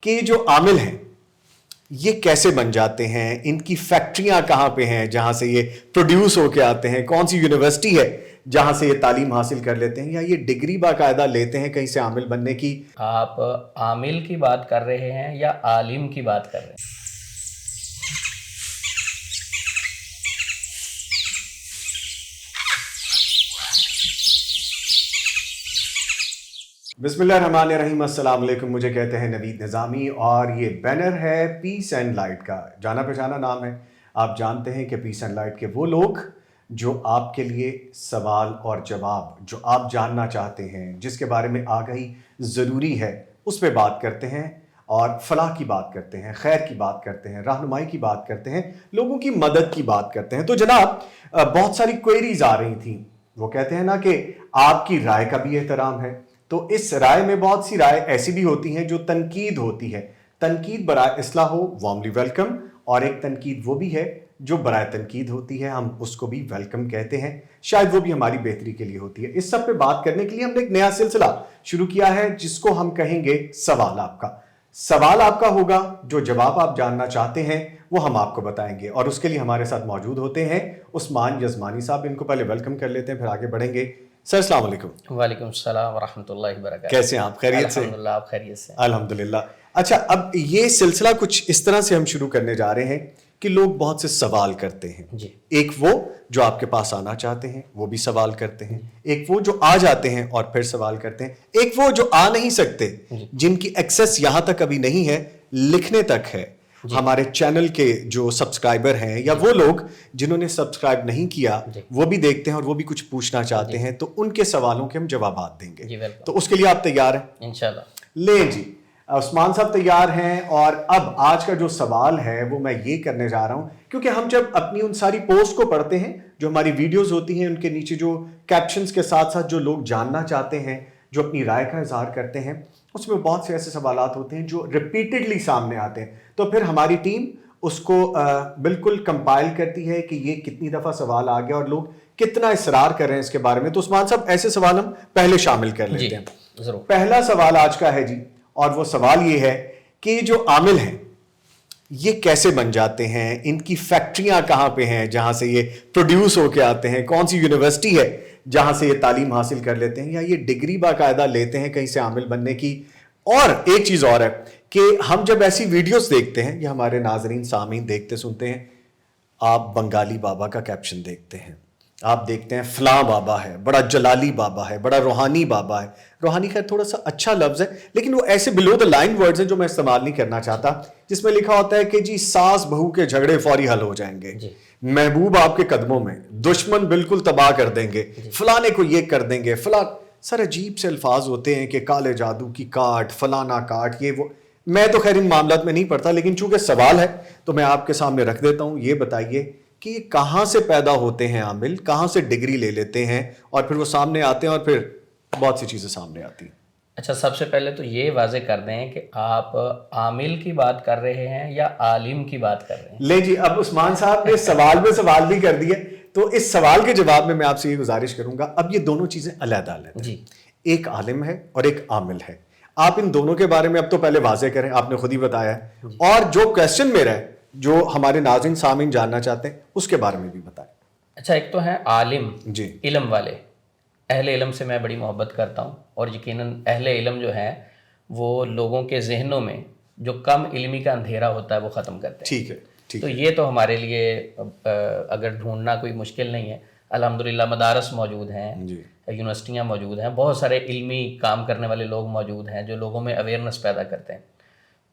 کہ جو عامل ہیں یہ کیسے بن جاتے ہیں, ان کی فیکٹریاں کہاں پہ ہیں جہاں سے یہ پروڈیوس ہو کے آتے ہیں, کون سی یونیورسٹی ہے جہاں سے یہ تعلیم حاصل کر لیتے ہیں, یا یہ ڈگری باقاعدہ لیتے ہیں کہیں سے عامل بننے کی. آپ عامل کی بات کر رہے ہیں یا عالم کی بات کر رہے ہیں؟ بسم اللہ الرحمن الرحیم. السلام علیکم. مجھے کہتے ہیں نوید نظامی اور یہ بینر ہے پیس اینڈ لائٹ کا. جانا پہچانا نام ہے. آپ جانتے ہیں کہ پیس اینڈ لائٹ کے وہ لوگ جو آپ کے لیے سوال اور جواب جو آپ جاننا چاہتے ہیں, جس کے بارے میں آگاہی ضروری ہے, اس پہ بات کرتے ہیں اور فلاح کی بات کرتے ہیں, خیر کی بات کرتے ہیں, رہنمائی کی بات کرتے ہیں, لوگوں کی مدد کی بات کرتے ہیں. تو جناب بہت ساری کوئریز آ رہی تھیں. وہ کہتے ہیں نا کہ آپ کی رائے کا بھی احترام ہے. تو اس رائے میں بہت سی رائے ایسی بھی ہوتی ہیں جو تنقید ہوتی ہے. تنقید برائے اصلاح ہو, وارملی ویلکم. اور ایک تنقید وہ بھی ہے جو برائے تنقید ہوتی ہے, ہم اس کو بھی ویلکم کہتے ہیں. شاید وہ بھی ہماری بہتری کے لیے ہوتی ہے. اس سب پہ بات کرنے کے لیے ہم نے ایک نیا سلسلہ شروع کیا ہے جس کو ہم کہیں گے سوال آپ کا. سوال آپ کا ہوگا, جو جواب آپ جاننا چاہتے ہیں وہ ہم آپ کو بتائیں گے. اور اس کے لیے ہمارے ساتھ موجود ہوتے ہیں عثمان یزمانی صاحب. ان کو پہلے ویلکم کر لیتے ہیں, پھر آگے بڑھیں گے. سر السلام علیکم. وعلیکم السلام ورحمۃ اللہ وبرکاتہ. کیسے ہیں آپ؟ خیریت سے؟ الحمدللہ, آپ خیریت سے؟ الحمدللہ. اچھا, اب یہ سلسلہ کچھ اس طرح سے ہم شروع کرنے جا رہے ہیں کہ لوگ بہت سے سوال کرتے ہیں. جی. ایک وہ جو آپ کے پاس آنا چاہتے ہیں وہ بھی سوال کرتے ہیں, ایک وہ جو آ جاتے ہیں اور پھر سوال کرتے ہیں, ایک وہ جو آ نہیں سکتے, جن کی ایکسیس یہاں تک ابھی نہیں ہے, لکھنے تک ہے. ہمارے چینل کے جو سبسکرائبر ہیں یا وہ لوگ جنہوں نے سبسکرائب نہیں کیا وہ بھی دیکھتے ہیں اور وہ بھی کچھ پوچھنا چاہتے ہیں, تو ان کے سوالوں کے ہم جوابات دیں گے. تو اس کے لیے آپ تیار ہیں؟ انشاءاللہ. لیں جی, عثمان صاحب تیار ہیں. اور اب آج کا جو سوال ہے وہ میں یہ کرنے جا رہا ہوں, کیونکہ ہم جب اپنی ان ساری پوسٹ کو پڑھتے ہیں جو ہماری ویڈیوز ہوتی ہیں, ان کے نیچے جو کیپشنز کے ساتھ ساتھ جو لوگ جاننا چاہتے ہیں, جو اپنی رائے کا اظہار کرتے ہیں, اس میں بہت سے ایسے سوالات ہوتے ہیں جو ریپیٹڈلی سامنے آتے ہیں. تو پھر ہماری ٹیم اس کو بالکل کمپائل کرتی ہے کہ یہ کتنی دفعہ سوال آ گیا اور لوگ کتنا اصرار کر رہے ہیں اس کے بارے میں. تو عثمان صاحب ایسے سوال ہم پہلے شامل کر لیتے ہیں. ضرور. پہلا سوال آج کا ہے جی, اور وہ سوال یہ ہے کہ جو عامل ہیں یہ کیسے بن جاتے ہیں, ان کی فیکٹریاں کہاں پہ ہیں جہاں سے یہ پروڈیوس ہو کے آتے ہیں, کون سی یونیورسٹی ہے جہاں سے یہ تعلیم حاصل کر لیتے ہیں, یا یہ ڈگری باقاعدہ لیتے ہیں کہیں سے عامل بننے کی. اور ایک چیز اور ہے کہ ہم جب ایسی ویڈیوز دیکھتے ہیں, یا ہمارے ناظرین سامعین دیکھتے سنتے ہیں, آپ بنگالی بابا کا کیپشن دیکھتے ہیں, آپ دیکھتے ہیں فلاں بابا ہے, بڑا جلالی بابا ہے, بڑا روحانی بابا ہے. روحانی خیر تھوڑا سا اچھا لفظ ہے, لیکن وہ ایسے بلو دا لائن ورڈز ہیں جو میں استعمال نہیں کرنا چاہتا, جس میں لکھا ہوتا ہے کہ جی ساس بہو کے جھگڑے فوری حل ہو جائیں گے, محبوب آپ کے قدموں میں, دشمن بالکل تباہ کر دیں گے, فلانے کو یہ کر دیں گے, فلاں. سر عجیب سے الفاظ ہوتے ہیں کہ کالے جادو کی کاٹ, فلانا کاٹ, یہ وہ. میں تو خیر ان معاملات میں نہیں پڑتا, لیکن چونکہ سوال ہے تو میں آپ کے سامنے رکھ دیتا ہوں. یہ بتائیے کہ یہ کہاں سے پیدا ہوتے ہیں عامل, کہاں سے ڈگری لے لیتے ہیں اور پھر وہ سامنے آتے ہیں اور پھر بہت سی چیزیں سامنے آتی ہیں. اچھا, سب سے پہلے تو یہ واضح کر دیں کہ آپ عامل کی بات کر رہے ہیں یا عالم کی بات کر رہے ہیں. لے جی, اب عثمان صاحب نے سوال میں سوال بھی کر دیے, تو اس سوال کے جواب میں آپ سے یہ گزارش کروں گا, اب یہ دونوں چیزیں علیحدہ علیحدہ. جی. ایک عالم ہے اور ایک عامل ہے. آپ ان دونوں کے بارے میں اب تو پہلے واضح کریں, آپ نے خود ہی بتایا ہے, اور جو کویسچن میرا ہے جو ہمارے ناظرین سامعین جاننا چاہتے ہیں اس کے بارے میں بھی بتائیں. اچھا, ایک تو ہے عالم, جی, علم والے. اہل علم سے میں بڑی محبت کرتا ہوں, اور یقیناً اہل علم جو ہیں وہ لوگوں کے ذہنوں میں جو کم علمی کا اندھیرا ہوتا ہے وہ ختم کرتے ہیں. ٹھیک ہے. تو یہ تو ہمارے لیے اگر ڈھونڈنا کوئی مشکل نہیں ہے. الحمدللہ مدارس موجود ہیں, یونیورسٹیاں موجود ہیں, بہت سارے علمی کام کرنے والے لوگ موجود ہیں جو لوگوں میں اویئرنیس پیدا کرتے ہیں.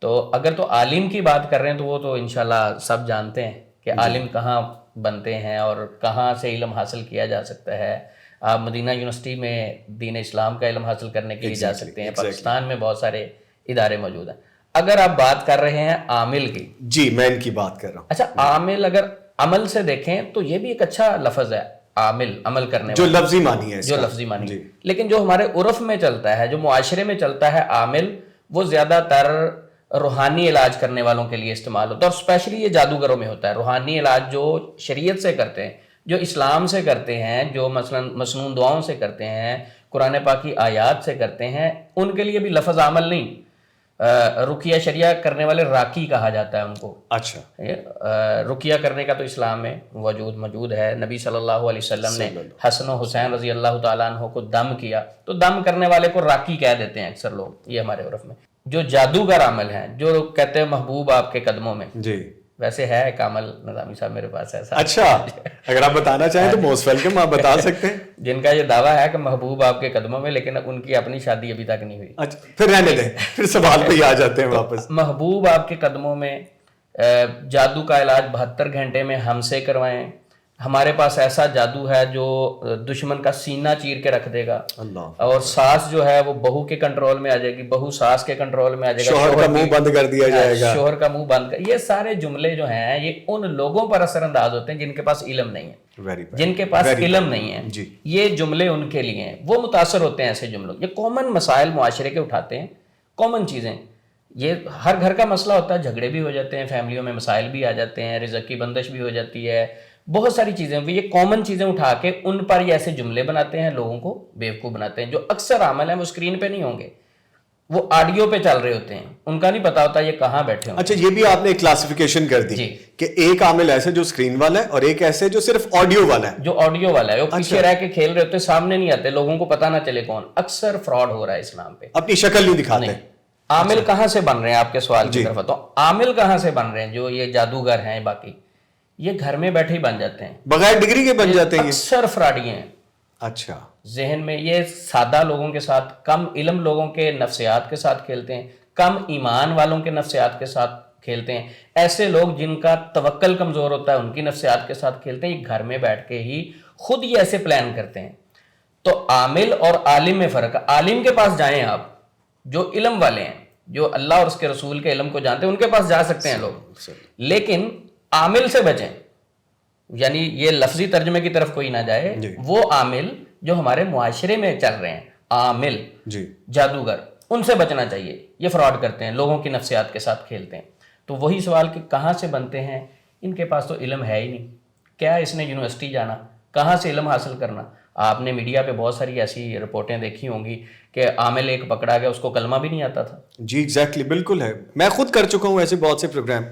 تو اگر تو عالم کی بات کر رہے ہیں تو وہ تو انشاءاللہ سب جانتے ہیں کہ عالم کہاں بنتے ہیں اور کہاں سے علم حاصل کیا جا سکتا ہے. آپ مدینہ یونیورسٹی میں دین اسلام کا علم حاصل کرنے کے لیے جا سکتے ہیں. پاکستان میں بہت سارے ادارے موجود ہیں. اگر آپ بات کر رہے ہیں عامل کی, جی میں ان کی بات کر رہا ہوں. اچھا, عامل اگر عمل سے دیکھیں تو یہ بھی ایک اچھا لفظ ہے, عامل, عمل کرنے جو لفظی معنی ہے, جو لفظی معنی. لیکن جو ہمارے عرف میں چلتا ہے, جو معاشرے میں چلتا ہے عامل, وہ زیادہ تر روحانی علاج کرنے والوں کے لیے استعمال ہوتا ہے, اور اسپیشلی یہ جادوگروں میں ہوتا ہے. روحانی علاج جو شریعت سے کرتے ہیں, جو اسلام سے کرتے ہیں, جو مثلا مسنون دعاؤں سے کرتے ہیں, قرآن پاک کی آیات سے کرتے ہیں, ان کے لیے بھی لفظ عمل نہیں. رقیہ شریعہ کرنے والے راقی کہا جاتا ہے ان کو. اچھا. رقیہ کرنے کا تو اسلام میں موجود ہے. نبی صلی اللہ علیہ وسلم نے حسن و حسین رضی اللہ تعالیٰ عنہ کو دم کیا, تو دم کرنے والے کو راقی کہہ دیتے ہیں اکثر لوگ, یہ ہمارے عرف میں. جو جادوگر عامل ہیں, جو کہتے ہیں محبوب آپ کے قدموں میں, جی ویسے ہے کامل نظامی صاحب میرے پاس ایسا. اچھا, اگر آپ بتانا چاہیں تو موسٹ ویلکم, آپ بتا سکتے ہیں. جن کا یہ دعویٰ ہے کہ محبوب آپ کے قدموں میں, لیکن ان کی اپنی شادی ابھی تک نہیں ہوئی. اچھا, پھر رہنے دیں, پھر سوال پہ ہی آ جاتے ہیں واپس. محبوب آپ کے قدموں میں, جادو کا علاج 72 گھنٹے میں ہم سے کروائیں. ہمارے پاس ایسا جادو ہے جو دشمن کا سینہ چیر کے رکھ دے گا, اللہ, اور ساس جو ہے وہ بہو کے کنٹرول میں آ جائے گی, بہو ساس کے کنٹرول میں آ جائے گا, شوہر کا منہ بند کر دیا جائے گا, شوہر کا منہ بند. یہ سارے جملے جو ہیں یہ ان لوگوں پر اثر انداز ہوتے ہیں جن کے پاس علم نہیں ہے, جن کے پاس علم نہیں ہے. یہ جملے ان کے لیے ہیں, وہ متاثر ہوتے ہیں ایسے جملوں. یہ کامن مسائل معاشرے کے اٹھاتے ہیں, کامن چیزیں. یہ ہر گھر کا مسئلہ ہوتا ہے, جھگڑے بھی ہو جاتے ہیں, فیملیوں میں مسائل بھی آ جاتے ہیں, رزق کی بندش بھی ہو جاتی ہے, بہت ساری چیزیں. یہ کامن چیزیں اٹھا کے ان پر یہ ایسے جملے بناتے ہیں, لوگوں کو بیوقوف بناتے ہیں. جو اکثر عمل ہیں وہ اسکرین پہ نہیں ہوں گے, وہ آڈیو پہ چل رہے ہوتے ہیں, ان کا نہیں پتا ہوتا یہ کہاں بیٹھے ہوں. اچھا, یہ بھی آپ نے کلاسیفیکیشن کر دی کہ ایک عامل ایسے جو اسکرین والا ہے, اور ایک ایسے جو صرف آڈیو والا ہے. جو آڈیو والا ہے وہ پیچھے رہ کے کھیل رہے ہوتے, سامنے نہیں آتے, لوگوں کو پتا نہ چلے کون. اکثر فراڈ ہو رہا ہے اسلام پہ, اپنی شکل نہیں دکھاتے. عامل کہاں سے بن رہے ہیں, آپ کے سوال کی طرف تو عامل کہاں سے بن رہے ہیں؟ جو یہ جادوگر ہیں باقی, یہ گھر میں بیٹھے ہی بن جاتے ہیں, بغیر ڈگری کے بن جاتے ہیں. اکثر فراڈی ہیں. اچھا, ذہن میں یہ سادہ لوگوں کے ساتھ, کم علم لوگوں کے نفسیات کے ساتھ کھیلتے ہیں, کم ایمان والوں کے نفسیات کے ساتھ کھیلتے ہیں. ایسے لوگ جن کا توکل کمزور ہوتا ہے ان کی نفسیات کے ساتھ کھیلتے ہیں. یہ گھر میں بیٹھ کے ہی خود ہی ایسے پلان کرتے ہیں. تو عامل اور عالم میں فرق ہے. عالم کے پاس جائیں آپ, جو علم والے ہیں, جو اللہ اور اس کے رسول کے علم کو جانتے ہیں, ان کے پاس جا سکتے ہیں لوگ, لیکن عامل سے بچیں. یعنی یہ لفظی ترجمے کی طرف کوئی نہ جائے. وہ عامل جو ہمارے معاشرے میں چل رہے ہیں, عامل جادوگر, ان سے بچنا چاہیے. یہ فراڈ کرتے ہیں, لوگوں کی نفسیات کے ساتھ کھیلتے ہیں. تو وہی سوال کہ کہاں سے بنتے ہیں, ان کے پاس تو علم ہے ہی نہیں. کیا اس نے یونیورسٹی جانا, کہاں سے علم حاصل کرنا؟ آپ نے میڈیا پہ بہت ساری ایسی رپورٹیں دیکھی ہوں گی کہ عامل ایک پکڑا گیا, اس کو کلمہ بھی نہیں آتا تھا. جی ایگزیکٹلی, بالکل ہے, میں خود کر چکا ہوں ایسے بہت سے پروگرام.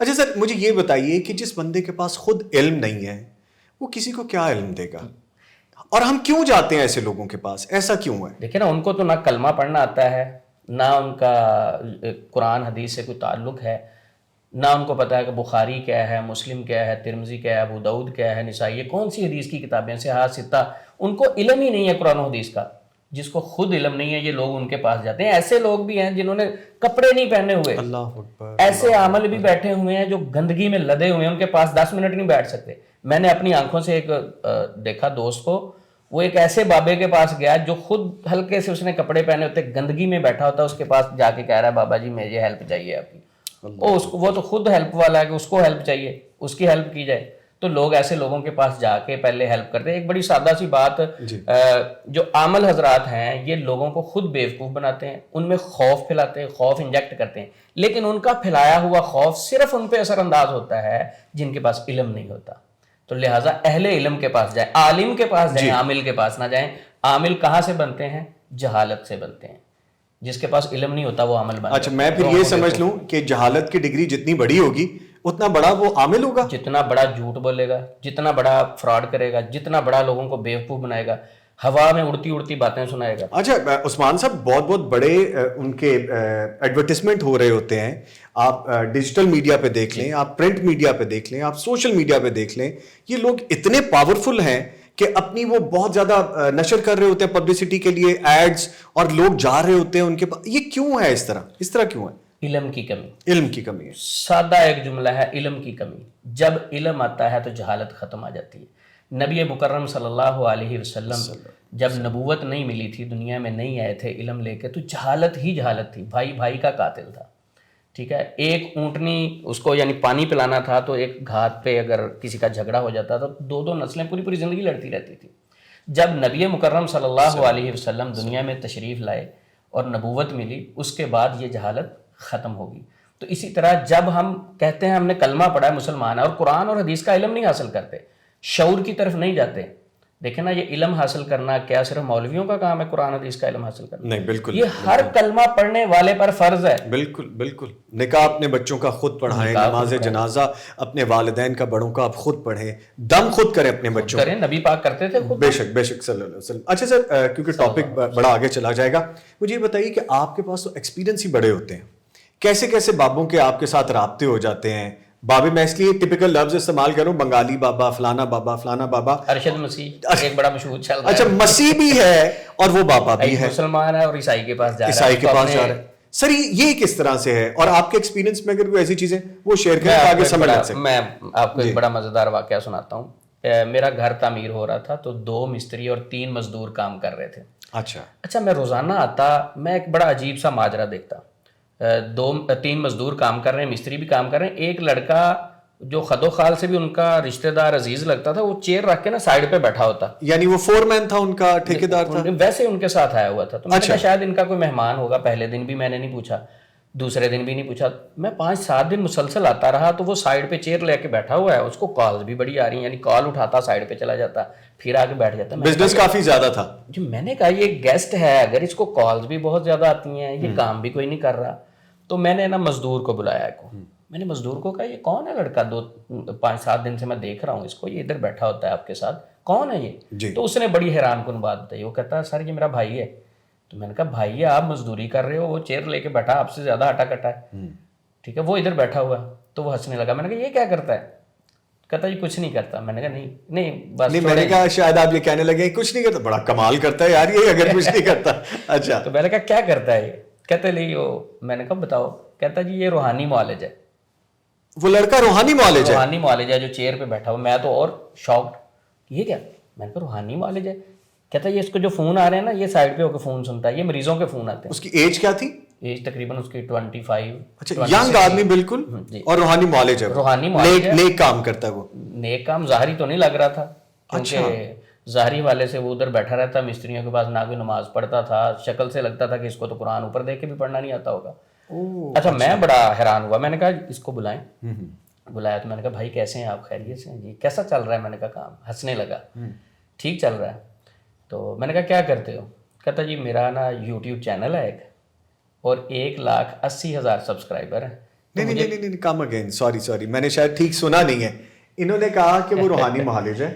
اچھا سر, مجھے یہ بتائیے کہ جس بندے کے پاس خود علم نہیں ہے, وہ کسی کو کیا علم دے گا, اور ہم کیوں جاتے ہیں ایسے لوگوں کے پاس, ایسا کیوں ہے؟ دیکھیں نا, ان کو تو نہ کلمہ پڑھنا آتا ہے, نہ ان کا قرآن حدیث سے کوئی تعلق ہے, نہ ان کو پتا ہے کہ بخاری کیا ہے, مسلم کیا ہے, ترمذی کیا ہے, ابو داؤد کیا ہے, نسائی, یہ کون سی حدیث کی کتابیں, صحاح ستہ. ان کو علم ہی نہیں ہے قرآن و حدیث کا. جس کو خود علم نہیں ہے, یہ لوگ ان کے پاس جاتے ہیں. ایسے لوگ بھی ہیں جنہوں نے کپڑے نہیں پہنے ہوئے, اللہ اکبر, ایسے عامل بھی بیٹھے ہوئے ہیں جو گندگی میں لدے ہوئے ہیں, ان کے پاس 10 منٹ نہیں بیٹھ سکتے. میں نے اپنی آنکھوں سے ایک دیکھا دوست کو, وہ ایک ایسے بابے کے پاس گیا جو خود ہلکے سے اس نے کپڑے پہنے ہوتے, گندگی میں بیٹھا ہوتا, اس کے پاس جا کے کہہ رہا ہے بابا جی مجھے ہیلپ چاہیے آپ کی. وہ تو خود ہیلپ والا ہے کہ اس کو ہیلپ چاہیے, اس کی ہیلپ کی جائے. تو لوگ ایسے لوگوں کے پاس جا کے پہلے ہیلپ کرتے ہیں. ایک بڑی سادہ سی بات, جو عامل حضرات ہیں یہ لوگوں کو خود بیوقوف بناتے ہیں, ان میں خوف پھیلاتے ہیں, خوف انجیکٹ کرتے ہیں, لیکن ان کا پھیلایا ہوا خوف صرف ان پہ اثر انداز ہوتا ہے جن کے پاس علم نہیں ہوتا. تو لہٰذا اہل علم کے پاس جائیں, عالم کے پاس جائیں, عامل کے پاس نہ جائیں. عامل کہاں سے بنتے ہیں؟ جہالت سے بنتے ہیں. جس کے پاس علم نہیں ہوتا وہ عامل بنتا ہے. اچھا, میں پھر یہ سمجھ لوں کہ جہالت کی ڈگری جتنی بڑی ہوگی اتنا بڑا وہ عامل ہوگا. جتنا بڑا جھوٹ بولے گا, جتنا بڑا فراڈ کرے گا, جتنا بڑا لوگوں کو بیوقوف بنائے گا, ہوا میں اڑتی اڑتی باتیں سنائے گا. اچھا عثمان صاحب, بہت بہت بڑے ان کے ایڈورٹیزمنٹ ہو رہے ہوتے ہیں. آپ ڈیجیٹل میڈیا پہ دیکھ لیں, آپ پرنٹ میڈیا پہ دیکھ لیں, آپ سوشل میڈیا پہ دیکھ لیں, یہ لوگ اتنے پاورفل ہیں کہ اپنی وہ بہت زیادہ نشر کر رہے ہوتے ہیں پبلسٹی کے لیے, ایڈز, اور لوگ جا رہے ہوتے ہیں ان کے پاس. یہ کیوں ہے اس طرح کیوں ہے؟ علم کی کمی. علم کی کمی ہے. سادہ ایک جملہ ہے, علم کی کمی. جب علم آتا ہے تو جہالت ختم آ جاتی ہے. نبی مکرم صلی اللہ علیہ وسلم جب نبوت نہیں ملی تھی, دنیا میں نہیں آئے تھے علم لے کے, تو جہالت ہی جہالت تھی. بھائی بھائی کا قاتل تھا. ٹھیک ہے, ایک اونٹنی اس کو یعنی پانی پلانا تھا, تو ایک گھاٹ پہ اگر کسی کا جھگڑا ہو جاتا تو دو نسلیں پوری زندگی لڑتی رہتی تھی. جب نبی مکرم صلی اللہ علیہ وسلم دنیا میں تشریف لائے اور نبوت ملی, اس کے بعد یہ جہالت ختم ہوگی. تو اسی طرح جب ہم کہتے ہیں ہم نے کلمہ پڑھا ہے, مسلمان ہے, اور قرآن اور حدیث کا علم نہیں حاصل کرتے, شعور کی طرف نہیں جاتے, دیکھیں نا یہ علم حاصل کرنا کیا صرف مولویوں کا کام ہے قرآن حدیث کا علم حاصل کرنا؟ نہیں بالکل، یہ ہر کلمہ پڑھنے والے پر فرض ہے. بالکل بالکل. نکاح اپنے بچوں کا خود پڑھائیں، نماز جنازہ اپنے والدین کا بڑوں کا آپ خود پڑھیں، دم خود کریں اپنے بچوں کریں. نبی پاک کرتے تھے خود. بے شک بے شک صلی اللہ علیہ وسلم. اچھا سر، کیونکہ ٹاپک بڑا آگے چلا جائے گا، مجھے یہ بتائیے کہ آپ کے پاس تو ایکسپیرینس ہی بڑے ہوتے ہیں، کیسے کیسے بابوں کے آپ کے ساتھ رابطے ہو جاتے ہیں؟ بابے میں اس لیے ٹپیکل لفظ استعمال کروں، بنگالی بابا، فلانا بابا، فلانا بابا. ارشد مسیح ایک بڑا مشہور چل رہا ہے. اچھا مسیح بھی ہے اور وہ بابا بھی ہے، مسلمان ہے اور عیسائی کے پاس جا رہا ہے. عیسائی کے پاس جا رہا ہے. سر یہ کس طرح سے ہے؟ اور آپ کے ایکسپیرینس میں اگر کوئی ایسی چیزیں وہ شیئر کریں آگے سمجھ سکتے. میں آپ کو ایک بڑا مزیدار واقعہ سناتا ہوں. میرا گھر تعمیر ہو رہا تھا تو 2 مستری اور 3 مزدور کام کر رہے تھے. اچھا میں روزانہ آتا، میں ایک بڑا عجیب سا ماجرا دیکھتا. 3 مزدور کام کر رہے ہیں، مستری بھی کام کر رہے ہیں. ایک لڑکا جو خد و خال سے بھی ان کا رشتہ دار عزیز لگتا تھا، وہ چیئر رکھ کے نا سائڈ پہ بیٹھا ہوتا. یعنی وہ فور مین تھا، ان کا ٹھیکیدار تھا، ویسے ان کے ساتھ آیا ہوا تھا. تو میں نے کہا شاید ان کا کوئی مہمان ہوگا. پہلے دن بھی میں نے نہیں پوچھا، دوسرے دن بھی نہیں پوچھا. میں 5-7 دن مسلسل آتا رہا تو وہ سائڈ پہ چیئر لے کے بیٹھا ہوا ہے. اس کو کالز بھی بڑی آ رہی ہیں، یعنی کال اٹھاتا سائڈ پہ چلا جاتا پھر آ کے بیٹھ جاتا. بزنس کافی زیادہ تھا. جو میں نے کہا یہ گیسٹ ہے، اگر اس کو کالز بھی بہت زیادہ آتی ہیں، یہ کام بھی کوئی نہیں کر رہا. تو میں نے نا مزدور کو بلایا کو. میں نے مزدور کو کہا یہ کون ہے لڑکا، 5-7 دن سے میں دیکھ رہا ہوں اس کو، یہ ادھر بیٹھا ہوتا ہے آپ کے ساتھ، کون ہے یہ؟ تو اس نے بڑی حیران کن بات بتائی. وہ کہتا ہے سر یہ میرا بھائی ہے. تو میں نے کہا بھائی ہے، آپ مزدوری کر رہے ہو، وہ چیئر لے کے بیٹھا آپ سے زیادہ ہٹا کٹا ہے، ٹھیک ہے، وہ ادھر بیٹھا ہوا ہے. تو وہ ہنسنے لگا. میں نے کہا یہ کیا کرتا ہے؟ کہتا یہ کچھ نہیں کرتا. میں نے کہا نہیں بس. میں نے کہا شاید آپ یہ کہنے لگے کچھ نہیں کرتا، بڑا کمال کرتا ہے یار یہ اگر کچھ نہیں کرتا. اچھا. تو میں نے کہا کیا کرتا ہے یہ؟ کہتے نہیں وہ. میں نے کہا بتاؤ. کہتا جی یہ روحانی معالج ہے. وہ لڑکا روحانی معالج ہے؟ روحانی معالج ہے جو چیئر پہ بیٹھا ہوا. میں تو اور شاکڈ، یہ کیا؟ میں نے کہا روحانی معالج ہے. کہتا ہے یہ اس کو جو فون آ رہے ہیں نا یہ سائڈ پہ ہو کے فون سنتا ہے، یہ مریضوں کے فون آتے ہیں. اس کی ایج کیا تھی؟ ایج تقریباً اس کی 25. اچھا ینگ آدمی بالکل. اور روحانی معالج ہے، روحانی معالج ہے، نیک کام کرتا ہے. وہ نیک کام ظاہری تو نہیں لگ رہا تھا، کیونکہ ظاہری والے سے وہ ادھر بیٹھا رہتا، مستریوں کے پاس نہ کوئی نماز پڑھتا تھا. شکل سے لگتا تھا کہ اس کو تو قرآن اوپر دیکھ کے بھی پڑھنا نہیں آتا ہوگا. اچھا میں بڑا حیران ہوا. میں نے کہا اس کو بلائیں. بلایا تو میں نے کہا بھائی کیسے ہیں آپ؟ خیریت سے ہیں جی. کیسا چل رہا ہے؟ میں نے کہا کام. ہنسنے لگا. ٹھیک چل رہا ہے. تو میں نے کہا کیا کرتے ہو؟ کہتا جی میرا نا یوٹیوب چینل ہے ایک اور 1,80,000 سبسکرائبر ہیں. نہیں کم اگین، سوری میں نے شاید ٹھیک سنا نہیں ہے. انہوں نے کہا کہ وہ روحانی معالج ہے،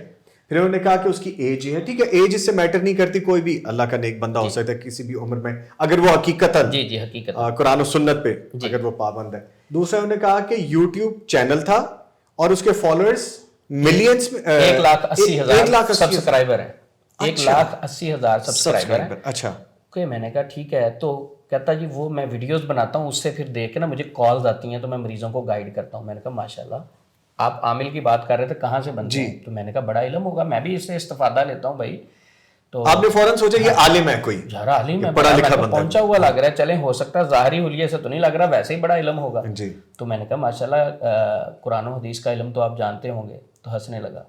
پھر انہوں نے کہا کہ اس کی ایج ہے. ٹھیک ہے، ایج اس سے میٹر نہیں کرتی، کوئی بھی اللہ کا نیک بندہ ہو سکتا ہے کسی بھی عمر میں اگر وہ حقیقتاً جی حقیقت قرآن و سنت پہ اگر وہ پابند ہے. دوسرا انہوں نے کہا کہ یوٹیوب چینل تھا اور اس کے فالوورز ملینز میں 1,80,000 سبسکرائبر ہیں. 1,80,000 سبسکرائبر ہیں. اچھا. میں نے کہا ٹھیک ہے. تو کہتا جی وہ میں ویڈیوز بناتا ہوں، اس سے پھر دیکھ کے نا مجھے کالز آتی ہیں تو میں مریضوں کو گائیڈ کرتا ہوں. میں نے کہا ماشاء اللہ آپ عامل کی بات کر رہے تھے، کہاں سے بنتے ہیں؟ تو میں نے کہا بڑا علم ہوگا، میں بھی اس سے استفادہ لیتا ہوں بھائی. تو آپ نے فوراً سوچا یہ عالم ہے، کوئی یار عالم ہے، پڑھا لکھا بندہ پہنچا ہوا لگ رہا ہے. چلیں ہو سکتا ہے ظاہری حلیے سے تو نہیں لگ رہا، ویسے ہی بڑا علم ہوگا. تو میں نے کہا ماشاء اللہ قرآن و حدیث کا علم تو آپ جانتے ہوں گے. تو ہنسنے لگا.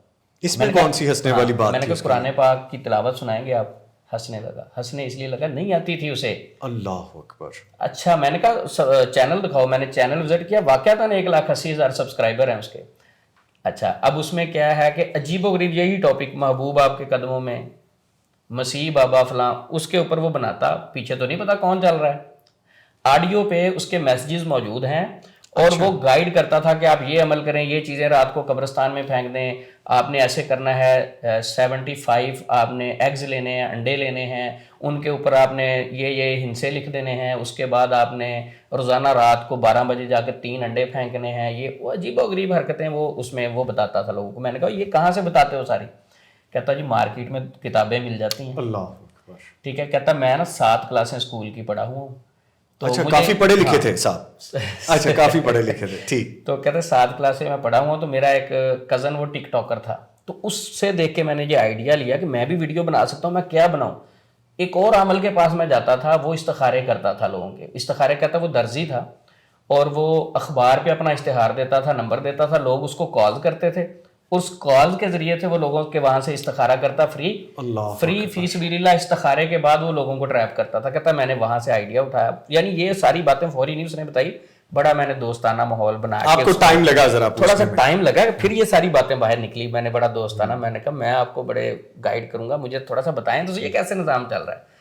اس میں کون سی ہنسنے والی بات؟ میں نے کہا قرآن پاک کی تلاوت سنائیں گے آپ؟ ہنسنے لگا. ہنسنے اس لیے لگا نہیں آتی تھی اسے. اللہ اکبر. اچھا میں نے کہا چینل دکھاؤ. میں نے چینل وزٹ کیا، واقعہ 1,80,000 سبسکرائبر ہیں اس کے. اچھا اب اس میں کیا ہے کہ عجیب و غریب یہی ٹاپک محبوب آپ کے قدموں میں، مسیح بابا فلاں، اس کے اوپر وہ بناتا. پیچھے تو نہیں پتا کون چل رہا ہے. آڈیو پہ اس کے میسیجز موجود ہیں اور وہ گائیڈ کرتا تھا کہ آپ یہ عمل کریں، یہ چیزیں رات کو قبرستان میں پھینک دیں، آپ نے ایسے کرنا ہے. 75 آپ نے ایگز لینے ہیں، انڈے لینے ہیں، ان کے اوپر آپ نے یہ ہنسے لکھ دینے ہیں. اس کے بعد آپ نے روزانہ رات کو 12 بجے جا کے 3 انڈے پھینکنے ہیں. یہ وہ عجیب و غریب حرکتیں وہ اس میں وہ بتاتا تھا لوگوں کو. میں نے کہا یہ کہاں سے بتاتے ہو ساری؟ کہتا جی مارکیٹ میں کتابیں مل جاتی ہیں. اللہ اکبر. ٹھیک ہے. کہتا میں نا 7 کلاسیں اسکول کی پڑھا ہوں. اچھا کافی پڑھے لکھے تھے صاحب. اچھا کافی پڑھے لکھے تھے. ٹھیک. تو کہتے 7 کلاسیں میں پڑھا ہوں. تو میرا ایک کزن وہ ٹک ٹاکر تھا، تو اس سے دیکھ کے میں نے یہ آئیڈیا لیا کہ میں بھی ویڈیو بنا سکتا ہوں. میں کیا بناؤں؟ ایک اور عامل کے پاس میں جاتا تھا، وہ استخارے کرتا تھا لوگوں کے. استخارے کہتا وہ درزی تھا اور وہ اخبار پہ اپنا اشتہار دیتا تھا، نمبر دیتا تھا، لوگ اس کو کال کرتے تھے. اس کال کے ذریعے سے وہ لوگوں کے وہاں سے استخارہ کرتا فری فی سبیل اللہ. استخارے کے بعد وہ لوگوں کو ٹریپ کرتا تھا. کہتا میں نے وہاں سے آئیڈیا اٹھایا. یعنی یہ ساری باتیں فوری نہیں اس نے بتائی، بڑا میں نے دوستانہ ماحول بنا کے, آپ کو ٹائم لگا ذرا تھوڑا سا ٹائم لگا, پھر یہ ساری باتیں باہر نکلی. میں نے بڑا دوستانہ, میں نے کہا میں آپ کو بڑے گائیڈ کروں گا, مجھے تھوڑا سا بتائیں تو یہ کیسے نظام چل رہا ہے.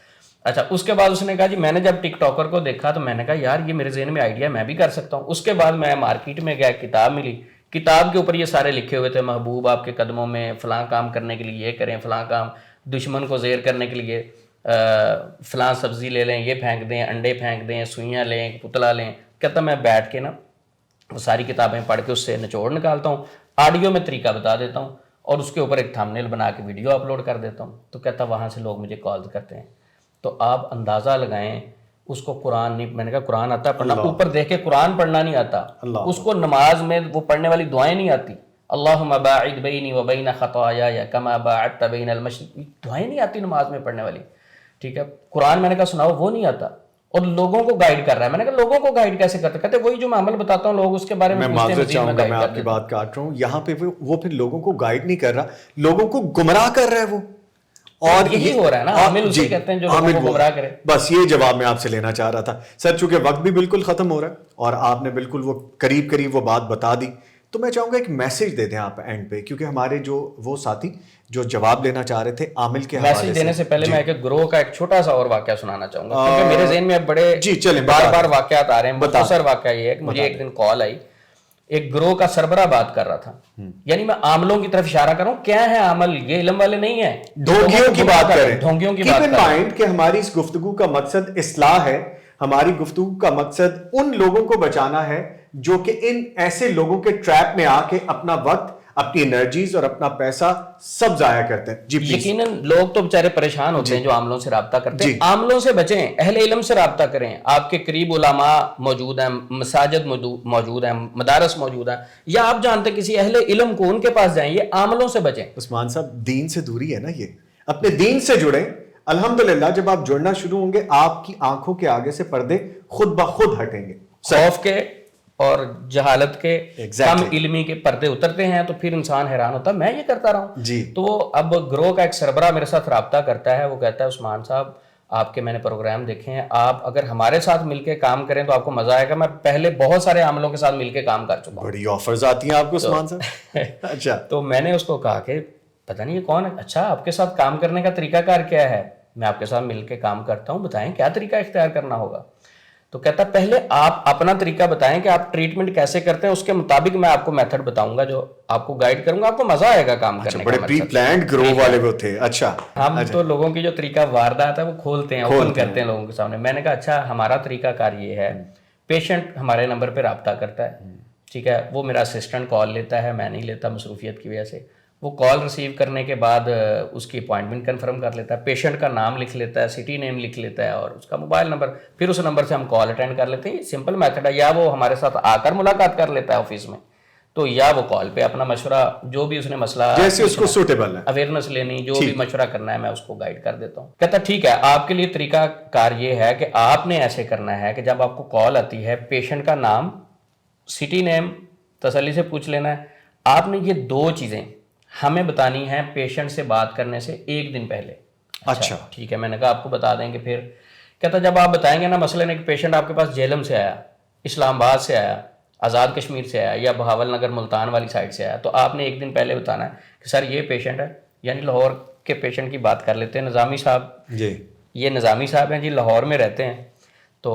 اچھا, اس کے بعد اس نے کہا جی میں نے جب ٹک ٹاکر کو دیکھا تو میں نے کہا یار یہ میرے ذہن میں آئیڈیا, میں بھی کر سکتا ہوں. اس کے بعد میں مارکیٹ میں گیا, کتاب ملی, کتاب کے اوپر یہ سارے لکھے ہوئے تھے, محبوب آپ کے قدموں میں, فلاں کام کرنے کے لیے یہ کریں, فلاں کام, دشمن کو زیر کرنے کے لیے فلاں سبزی لے لیں, یہ پھینک دیں, انڈے پھینک دیں, سوئیاں لیں, پتلا لیں. کہتا میں بیٹھ کے نا وہ ساری کتابیں پڑھ کے اس سے نچوڑ نکالتا ہوں, آڈیو میں طریقہ بتا دیتا ہوں اور اس کے اوپر ایک تھمبنیل بنا کے ویڈیو اپلوڈ کر دیتا ہوں. تو کہتا وہاں سے لوگ مجھے کال کرتے ہیں. تو آپ اندازہ لگائیں, اس کو قرآن نہیں, میں نے کہا قرآن آتا ہے پڑھنا, اوپر دیکھ کے قرآن پڑھنا نہیں آتا, اس کو نماز میں وہ پڑھنے والی دعائیں نہیں آتی, اللہم باعد بینی و بین خطایا کما باعدت بین المشرق, دعائیں نہیں آتی نماز میں پڑھنے والی. ٹھیک ہے, قرآن میں نے کہا سناؤ, وہ نہیں آتا, اور لوگوں کو گائیڈ کر رہا ہے. میں نے کہا لوگوں کو گائیڈ کیسے کرتے, کہتے وہی جو میں عمل بتاتا ہوں لوگ اس کے بارے میں پوچھتے ہیں, معذرت چاہوں گا, میں آپ کی بات کاٹ رہا ہوں. یہاں پہ وہ پھر لوگوں کو گائیڈ نہیں کر رہا, لوگوں کو گمراہ کر رہا ہے وہ, اور یہی ہو رہا ہے نا, عامل اسے کہتے ہیں جو لوگوں کو گمراہ کرے. بس یہ جواب میں آپ سے لینا چاہ رہا تھا سر. چونکہ وقت بھی بالکل ختم ہو رہا ہے اور آپ نے بالکل وہ قریب وہ بات بتا دی, تو میں چاہوں گا ایک میسج دے دیں آپ اینڈ پہ, کیونکہ ہمارے جو وہ ساتھی جو جواب لینا چاہ رہے تھے عامل کے حوالے سے. میسج دینے سے پہلے میں ایک گروہ کا ایک چھوٹا سا اور واقعہ سنانا چاہوں گا, کیونکہ میرے ذہن میں بڑے بار واقعات آ رہے ہیں. مختصر واقعہ یہ ہے کہ مجھے ایک دن کال آئی, ایک گروہ کا سربراہ بات کر رہا تھا, یعنی میں عاملوں کی طرف اشارہ کر رہا ہوں. کیا ہے عامل, یہ علم والے نہیں ہیں, ڈھونگیوں کی بات کریں, ڈھونگیوں کی کیپ بات ان مائنڈ کہ ہماری اس گفتگو کا مقصد اصلاح ہے. ہماری گفتگو کا مقصد ان لوگوں کو بچانا ہے جو کہ ان ایسے لوگوں کے ٹریپ میں آ کے اپنا وقت, اپنی انرجیز اور اپنا پیسہ سب ضائع کرتے ہیں. جی یقیناً لوگ تو بےچارے پریشان ہوتے ہیں جو عاملوں سے رابطہ کرتے ہیں. عاملوں سے بچیں, اہل علم سے رابطہ کریں. آپ کے قریب علماء موجود ہیں, مساجد موجود ہیں, مدارس موجود ہیں, یا آپ جانتے کسی اہل علم کو, ان کے پاس جائیں. یہ عاملوں سے بچیں. عثمان صاحب, دین سے دوری ہے نا, یہ اپنے دین سے جڑیں. الحمدللہ جب آپ جڑنا شروع ہوں گے آپ کی آنکھوں کے آگے سے پردے خود بخود ہٹیں گے. خوف کے اور جہالت کے, کم علمی کے پردے اترتے ہیں, تو پھر انسان حیران ہوتا ہے میں یہ کرتا رہا ہوں. تو وہ اب گروہ کا ایک سربراہ میرے ساتھ رابطہ کرتا ہے. وہ کہتا ہے عثمان صاحب آپ کے میں نے پروگرام دیکھے ہیں, آپ اگر ہمارے ساتھ مل کے کام کریں تو آپ کو مزہ آئے گا. میں پہلے بہت سارے عاملوں کے ساتھ مل کے کام کر چکا ہوں. بڑی آفرز آتی ہیں آپ کو عثمان صاحب. اچھا, تو میں نے اس کو کہا کہ پتہ نہیں یہ کون ہے. اچھا, آپ کے ساتھ کام کرنے کا طریقہ کار کیا ہے؟ میں آپ کے ساتھ مل کے کام کرتا ہوں, بتائیں کیا طریقہ اختیار کرنا ہوگا. تو کہتا پہلے آپ اپنا طریقہ بتائیں کہ آپ ٹریٹمنٹ کیسے کرتے ہیں, اس کے مطابق میں آپ کو میتھڈ بتاؤں گا جو آپ کو گائیڈ کروں گا, آپ کو مزہ آئے گا کام کرنے کا. بڑے پری پلانڈ گروہ والے وہ تھے. اچھا, ہم تو لوگوں کی جو طریقہ واردات ہے وہ کھولتے ہیں, اوپن کرتے ہیں لوگوں کے سامنے. میں نے کہا اچھا ہمارا طریقہ کار یہ ہے, پیشنٹ ہمارے نمبر پہ رابطہ کرتا ہے, ٹھیک ہے, وہ میرا اسسٹنٹ کال لیتا ہے, میں نہیں لیتا مصروفیت کی وجہ سے. وہ کال ریسیو کرنے کے بعد اس کی اپوائنٹمنٹ کنفرم کر لیتا ہے, پیشنٹ کا نام لکھ لیتا ہے, سٹی نیم لکھ لیتا ہے اور اس کا موبائل نمبر, پھر اس نمبر سے ہم کال اٹینڈ کر لیتے ہیں. سمپل میتھڈ ہے. یا وہ ہمارے ساتھ آ کر ملاقات کر لیتا ہے آفس میں, تو یا وہ کال پہ اپنا مشورہ جو بھی اس نے مسئلہ جیسے اس کو سوٹیبل ہے, اویئرنیس لینی, جو بھی مشورہ کرنا ہے میں اس کو گائیڈ کر دیتا ہوں. کہتا ٹھیک ہے, آپ کے لیے طریقہ کار یہ ہے کہ آپ نے ایسے کرنا ہے کہ جب آپ کو کال آتی ہے, پیشنٹ کا نام, سٹی نیم تسلی سے پوچھ لینا ہے. آپ نے یہ دو چیزیں ہمیں بتانی ہے پیشنٹ سے بات کرنے سے ایک دن پہلے. اچھا ٹھیک ہے, میں نے کہا آپ کو بتا دیں گے. پھر کہتا جب آپ بتائیں گے نا, مثلاً ایک پیشنٹ آپ کے پاس جہلم سے آیا, اسلام آباد سے آیا, آزاد کشمیر سے آیا, یا بہاول نگر ملتان والی سائڈ سے آیا, تو آپ نے ایک دن پہلے بتانا ہے کہ سر یہ پیشنٹ ہے, یعنی لاہور کے پیشنٹ کی بات کر لیتے ہیں. نظامی صاحب, جی یہ نظامی صاحب ہیں جی, لاہور میں رہتے ہیں. تو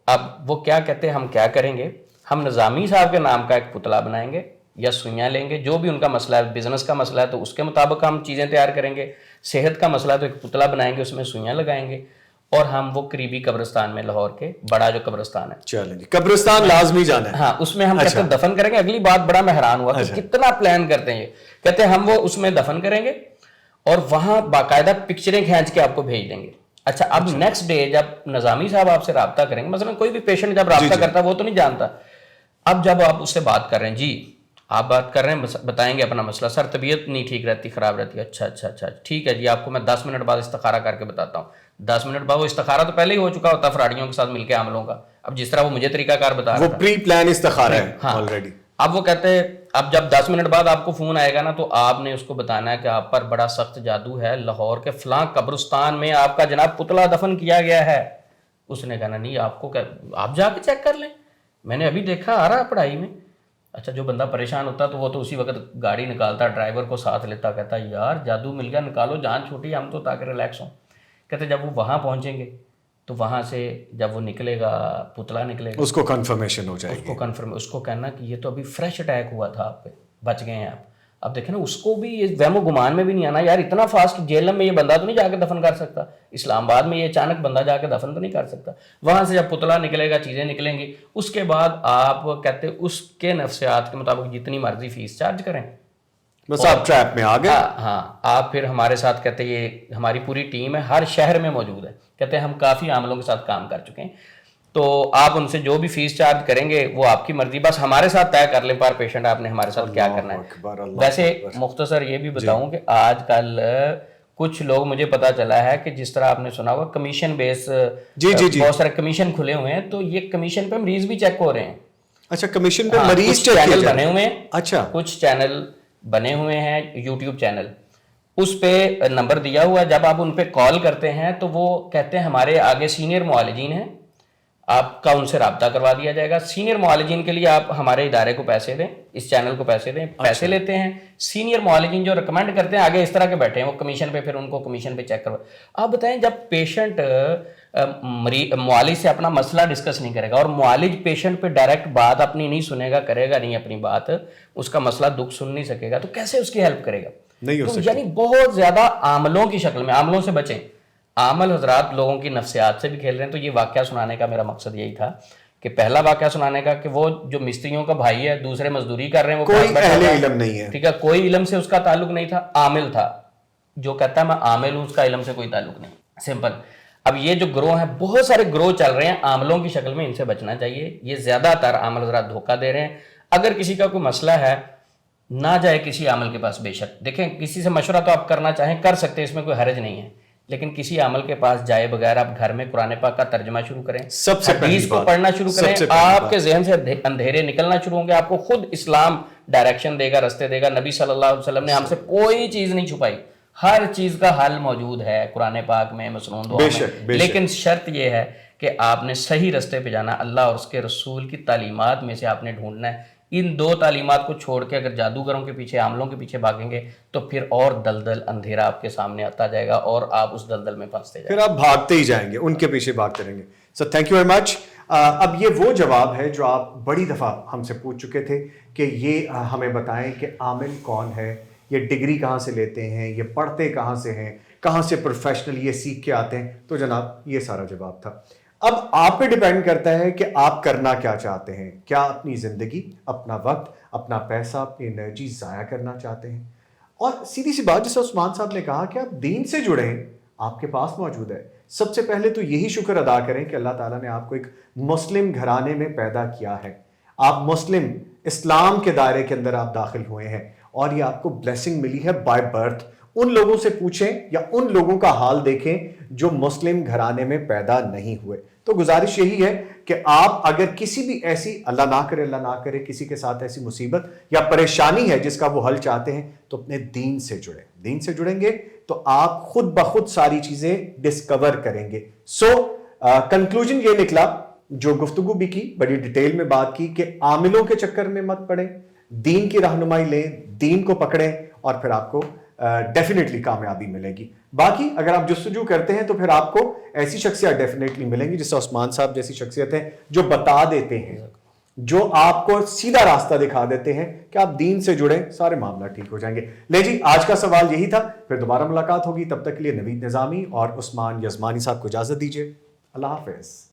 اب وہ کیا کہتے ہیں, ہم کیا کریں گے, ہم نظامی صاحب کے نام کا ایک پتلا بنائیں گے یا سوئیاں لیں گے, جو بھی ان کا مسئلہ ہے, بزنس کا مسئلہ ہے تو اس کے مطابق ہم چیزیں تیار کریں گے. صحت کا مسئلہ ہے تو ایک پتلا بنائیں گے, اس میں سوئیاں لگائیں گے, اور ہم وہ قریبی قبرستان میں, لاہور کے بڑا جو قبرستان ہے, چلیں جی, قبرستان لازمی جانا ہے, ہاں اس میں ہم کہتے ہیں دفن کریں گے. اگلی بات بڑا میں حیران ہوا کہ کتنا پلان کرتے ہیں یہ. کہتے ہیں ہم وہ اس میں دفن کریں گے اور وہاں باقاعدہ پکچریں کھینچ کے آپ کو بھیج دیں گے. اچھا, اب نیکسٹ ڈے جب نظامی صاحب آپ سے رابطہ کریں گے, مثلا کوئی بھی پیشنٹ جب رابطہ کرتا ہے وہ تو نہیں جانتا, اب جب آپ اس سے بات کر رہے ہیں, جی آپ بات کر رہے ہیں, بتائیں گے اپنا مسئلہ, سر طبیعت نہیں ٹھیک رہتی, خراب رہتی ہے. اچھا ٹھیک ہے جی, آپ کو میں 10 منٹ بعد استخارہ کر کے بتاتا ہوں. 10 منٹ بعد وہ استخارہ تو پہلے ہی ہو چکا ہوتا فراڈیوں کے ساتھ مل کے عاملوں کا. اب جس طرح وہ مجھے طریقہ کار بتا رہا وہ پری پلان استخارہ ہے آلریڈی. اب وہ کہتے ہیں اب جب 10 منٹ بعد آپ کو فون آئے گا نا, تو آپ نے اس کو بتانا ہے کہ آپ پر بڑا سخت جادو ہے, لاہور کے فلاں قبرستان میں آپ کا جناب پتلا دفن کیا گیا ہے. اس نے کہنا نہیں, آپ کو آپ جا کے چیک کر لیں. میں نے ابھی دیکھا آ رہا پڑھائی میں. اچھا جو بندہ پریشان ہوتا تو وہ تو اسی وقت گاڑی نکالتا, ڈرائیور کو ساتھ لیتا, کہتا یار جادو مل گیا, نکالو جان چھوٹی ہم تو تاکہ ریلیکس ہوں. کہتے جب وہ وہاں پہنچیں گے تو وہاں سے جب وہ نکلے گا, پتلا نکلے گا, اس کو کنفرمیشن ہو جائے گی, اس کو کہنا کہ یہ تو ابھی فریش اٹیک ہوا تھا آپ پہ, بچ گئے ہیں آپ. اب دیکھیں نا, اس کو بھی یہ وہم و گمان میں بھی نہیں آنا یار اتنا فاسٹ جیلم میں یہ بندہ تو نہیں جا کے دفن کر سکتا, اسلام آباد میں یہ اچانک بندہ جا کے دفن تو نہیں کر سکتا. وہاں سے جب پتلا نکلے گا, چیزیں نکلیں گی, اس کے بعد آپ کہتے اس کے نفسیات کے مطابق جتنی مرضی فیس چارج کریں, بس آپ ٹریپ میں آ گئے. ہاں آپ پھر ہمارے ساتھ کہتے یہ ہماری پوری ٹیم ہے, ہر شہر میں موجود ہے, کہتے ہیں ہم کافی عاملوں کے ساتھ کام کر چکے ہیں, تو آپ ان سے جو بھی فیس چارج کریں گے وہ آپ کی مرضی, بس ہمارے ساتھ طے کر لیں پر پیشنٹ آپ نے ہمارے ساتھ کیا کرنا ہے. ویسے مختصر یہ بھی بتاؤں کہ آج کل کچھ لوگ مجھے پتا چلا ہے کہ جس طرح آپ نے سنا ہوا کمیشن بیس, بہت سارے کمیشن کھلے ہوئے ہیں, تو یہ کمیشن پہ مریض بھی چیک ہو رہے ہیں. اچھا کمیشن پہ مریض چینل بنے ہوئے ہیں, اچھا کچھ چینل بنے ہوئے ہیں یوٹیوب چینل, اس پہ نمبر دیا ہوا ہے, جب آپ ان پہ کال کرتے ہیں تو وہ کہتے ہیں ہمارے آگے سینئر معالجین ہیں, آپ کا ان سے رابطہ کروا دیا جائے گا. سینئر معالجین کے لیے آپ ہمارے ادارے کو پیسے دیں, اس چینل کو پیسے دیں, پیسے لیتے ہیں. سینئر معالجین جو ریکمینڈ کرتے ہیں آگے اس طرح کے بیٹھے ہیں, وہ کمیشن پہ, پھر ان کو کمیشن پہ چیک کروا. آپ بتائیں جب پیشنٹ معالج سے اپنا مسئلہ ڈسکس نہیں کرے گا, اور معالج پیشنٹ پہ ڈائریکٹ بات اپنی نہیں سنے گا, کرے گا نہیں اپنی بات, اس کا مسئلہ دکھ سن نہیں سکے گا, تو کیسے اس کی ہیلپ کرے گا؟ نہیں ہو سکتا. یعنی بہت زیادہ عاملوں کی شکل میں, عاملوں سے بچیں. عامل حضرات لوگوں کی نفسیات سے بھی کھیل رہے ہیں. تو یہ واقعہ سنانے کا میرا مقصد یہی تھا کہ پہلا واقعہ سنانے کا کہ وہ جو مستریوں کا بھائی ہے, دوسرے مزدوری کر رہے ہیں, وہ کوئی اہل علم نہیں ہے, ٹھیک ہے, کوئی علم سے اس کا تعلق نہیں تھا, عامل تھا. جو کہتا ہے میں عامل ہوں, اس کا علم سے کوئی تعلق نہیں, سمپل. اب یہ جو گروہ ہیں, بہت سارے گروہ چل رہے ہیں عاملوں کی شکل میں, ان سے بچنا چاہیے. یہ زیادہ تر عامل حضرات دھوکہ دے رہے ہیں. اگر کسی کا کوئی مسئلہ ہے, نہ جائے کسی عامل کے پاس. بے شک دیکھیں, کسی سے مشورہ تو آپ کرنا چاہیں کر سکتے ہیں, اس میں کوئی حرج نہیں ہے, لیکن کسی عامل کے پاس جائے بغیر آپ گھر میں قرآن پاک کا ترجمہ شروع کریں, حدیث کو پڑھنا شروع کریں, آپ کے ذہن سے اندھیرے نکلنا شروع ہوں گے. آپ کو خود اسلام ڈائریکشن دے گا, رستے دے گا. نبی صلی اللہ علیہ وسلم نے ہم سے کوئی چیز نہیں چھپائی, ہر چیز کا حل موجود ہے قرآن پاک میں, مسنون دعا میں. لیکن شرط یہ ہے کہ آپ نے صحیح رستے پہ جانا, اللہ اور اس کے رسول کی تعلیمات میں سے آپ نے ڈھونڈنا ہے. ان دو تعلیمات کو چھوڑ کے اگر جادوگروں کے پیچھے, عاملوں کے پیچھے بھاگیں گے تو پھر اور دلدل اندھیرا آپ کے سامنے آتا جائے گا, اور آپ اس دلدل میں پھنستے جائیں گے, پھر آپ بھاگتے ہی جائیں گے, ان کے پیچھے بھاگتے رہیں گے. Sir thank you very much. اب یہ وہ جواب ہے جو آپ بڑی دفعہ ہم سے پوچھ چکے تھے کہ یہ ہمیں بتائیں کہ عامل کون ہے, یہ ڈگری کہاں سے لیتے ہیں, یہ پڑھتے کہاں سے ہیں, کہاں سے پروفیشنل یہ سیکھ کے آتے ہیں. تو جناب یہ سارا جواب تھا. اب آپ پہ ڈیپینڈ کرتا ہے کہ آپ کرنا کیا چاہتے ہیں. کیا اپنی زندگی, اپنا وقت, اپنا پیسہ, اپنی انرجی ضائع کرنا چاہتے ہیں؟ اور سیدھی سی بات, جیسے عثمان صاحب نے کہا کہ آپ دین سے جڑے ہیں, آپ کے پاس موجود ہے. سب سے پہلے تو یہی شکر ادا کریں کہ اللہ تعالیٰ نے آپ کو ایک مسلم گھرانے میں پیدا کیا ہے. آپ مسلم اسلام کے دائرے کے اندر آپ داخل ہوئے ہیں, اور یہ آپ کو بلیسنگ ملی ہے بائی برتھ. ان لوگوں سے پوچھیں یا ان لوگوں کا حال دیکھیں جو مسلم گھرانے میں پیدا نہیں ہوئے. تو گزارش یہی ہے کہ آپ اگر کسی بھی ایسی, اللہ نہ کرے کسی کے ساتھ ایسی مصیبت یا پریشانی ہے جس کا وہ حل چاہتے ہیں, تو اپنے دین سے جڑیں. دین سے جڑیں گے تو آپ خود بخود ساری چیزیں ڈسکور کریں گے. سو کنکلوژن یہ نکلا, جو گفتگو بھی کی, بڑی ڈیٹیل میں بات کی کہ عاملوں کے چکر میں مت پڑیں, دین کی رہنمائی لیں, دین کو پکڑیں, اور پھر آپ کو ڈیفینیٹلی کامیابی ملے گی. باقی اگر آپ جستجو کرتے ہیں تو پھر آپ کو ایسی شخصیت ڈیفینیٹلی ملیں گی, جس سے عثمان صاحب جیسی شخصیت ہیں جو بتا دیتے ہیں, جو آپ کو سیدھا راستہ دکھا دیتے ہیں کہ آپ دین سے جڑیں, سارے معاملہ ٹھیک ہو جائیں گے. لے جی, آج کا سوال یہی تھا. پھر دوبارہ ملاقات ہوگی, تب تک کے لیے نوید نظامی اور عثمان یزمانی صاحب کو اجازت دیجیے. اللہ حافظ.